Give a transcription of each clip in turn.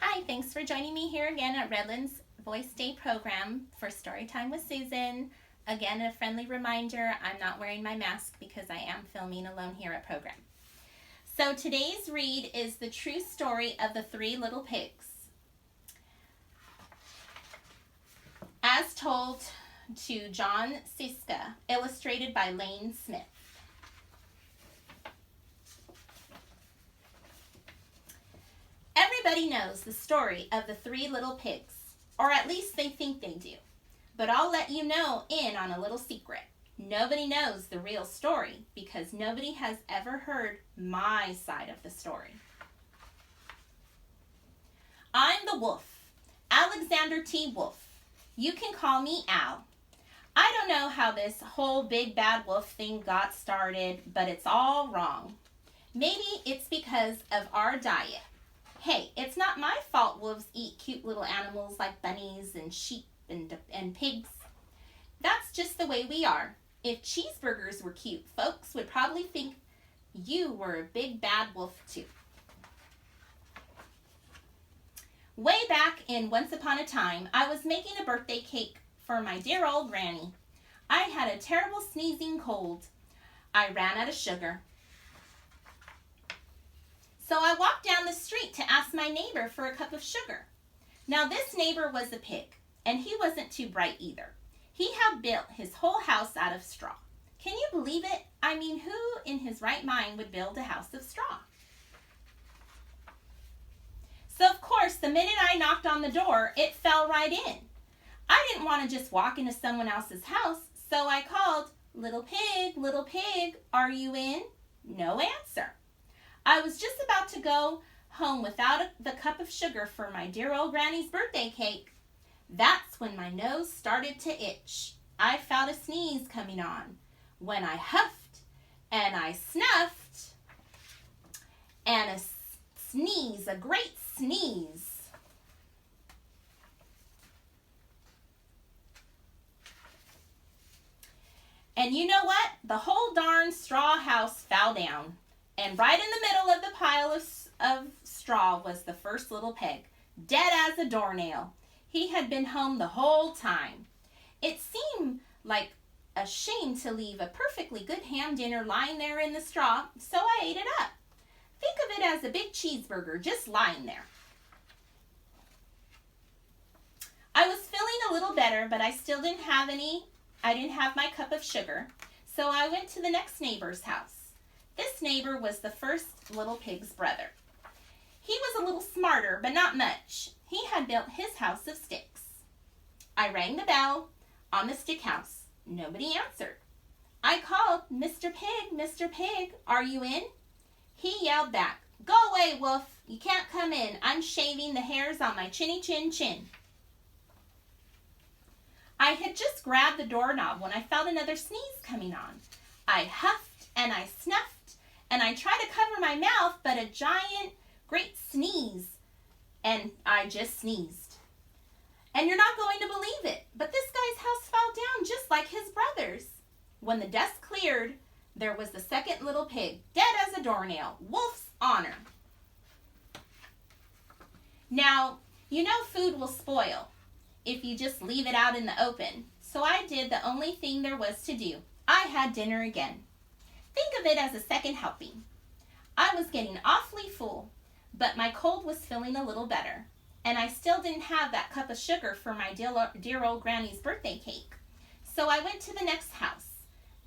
Hi, thanks for joining me here again at Redlands Voice Day program for Storytime with Susan. Again, a friendly reminder, I'm not wearing my mask because I am filming alone here at program. So today's read is the true story of the Three Little Pigs, as told to John Siska, illustrated by Lane Smith. Everybody knows the story of the Three Little Pigs, or at least they think they do. But I'll let you know in on a little secret. Nobody knows the real story because nobody has ever heard my side of the story. I'm the wolf, Alexander T. Wolf. You can call me Al. I don't know how this whole big bad wolf thing got started, but it's all wrong. Maybe it's because of our diet. Hey, it's not my fault wolves eat cute little animals like bunnies and sheep and pigs. That's just the way we are. If cheeseburgers were cute, folks would probably think you were a big bad wolf too. Way back in Once Upon a Time, I was making a birthday cake for my dear old granny. I had a terrible sneezing cold. I ran out of sugar. So I walked down the street to ask my neighbor for a cup of sugar. Now this neighbor was a pig, and he wasn't too bright either. He had built his whole house out of straw. Can you believe it? I mean, who in his right mind would build a house of straw? So of course, the minute I knocked on the door, it fell right in. I didn't want to just walk into someone else's house, so I called, little pig, are you in? No answer. I was just about to go home without the cup of sugar for my dear old granny's birthday cake. That's when my nose started to itch. I felt a sneeze coming on. When I huffed and I snuffed and a sneeze, a great sneeze. And you know what? The whole darn straw house fell down. And right in the middle of the pile of straw was the first little pig, dead as a doornail. He had been home the whole time. It seemed like a shame to leave a perfectly good ham dinner lying there in the straw, so I ate it up. Think of it as a big cheeseburger just lying there. I was feeling a little better, but I still didn't have my cup of sugar, so I went to the next neighbor's house. This neighbor was the first little pig's brother. He was a little smarter, but not much. He had built his house of sticks. I rang the bell on the stick house. Nobody answered. I called, Mr. Pig, are you in? He yelled back, go away, wolf. You can't come in. I'm shaving the hairs on my chinny chin chin. I had just grabbed the doorknob when I felt another sneeze coming on. I huffed and I snuffed and I tried to cover my mouth, but a giant, great sneeze, and I just sneezed. And you're not going to believe it, but this guy's house fell down just like his brother's. When the dust cleared, there was the second little pig, dead as a doornail, wolf's honor. Now, you know food will spoil if you just leave it out in the open, so I did the only thing there was to do. I had dinner again. Think of it as a second helping. I was getting awfully full, but my cold was feeling a little better, and I still didn't have that cup of sugar for my dear old granny's birthday cake. So I went to the next house.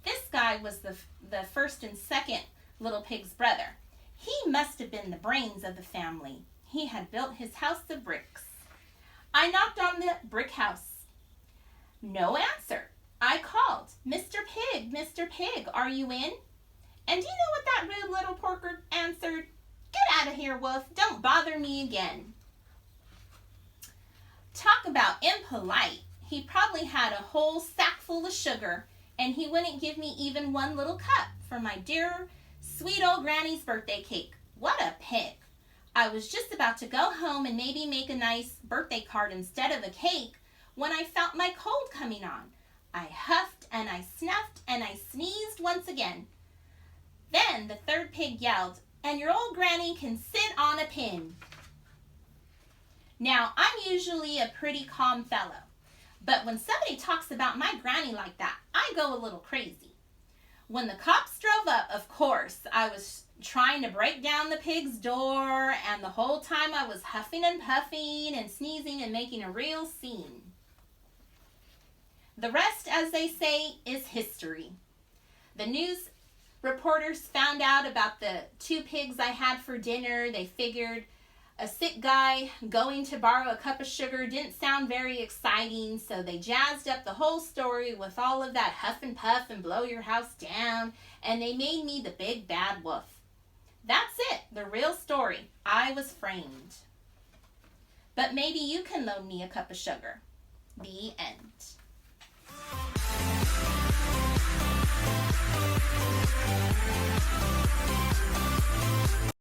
This guy was the first and second little pig's brother. He must have been the brains of the family. He had built his house of bricks. I knocked on the brick house. No answer. I called, Mr. Pig, are you in? And do you know what that rude little porker answered? Get out of here, wolf. Don't bother me again. Talk about impolite. He probably had a whole sack full of sugar, and he wouldn't give me even one little cup for my dear, sweet old granny's birthday cake. What a pig. I was just about to go home and maybe make a nice birthday card instead of a cake when I felt my cold coming on. I huffed and I snuffed and I sneezed once again. Then the third pig yelled, and your old granny can sit on a pin. Now, I'm usually a pretty calm fellow, but when somebody talks about my granny like that, I go a little crazy. When the cops drove up, of course, I was trying to break down the pig's door, and the whole time I was huffing and puffing and sneezing and making a real scene. The rest, as they say, is history. The news reporters found out about the 2 pigs I had for dinner. They figured a sick guy going to borrow a cup of sugar didn't sound very exciting, so they jazzed up the whole story with all of that huff and puff and blow your house down, and they made me the big bad wolf. That's it, the real story. I was framed. But maybe you can loan me a cup of sugar. The end.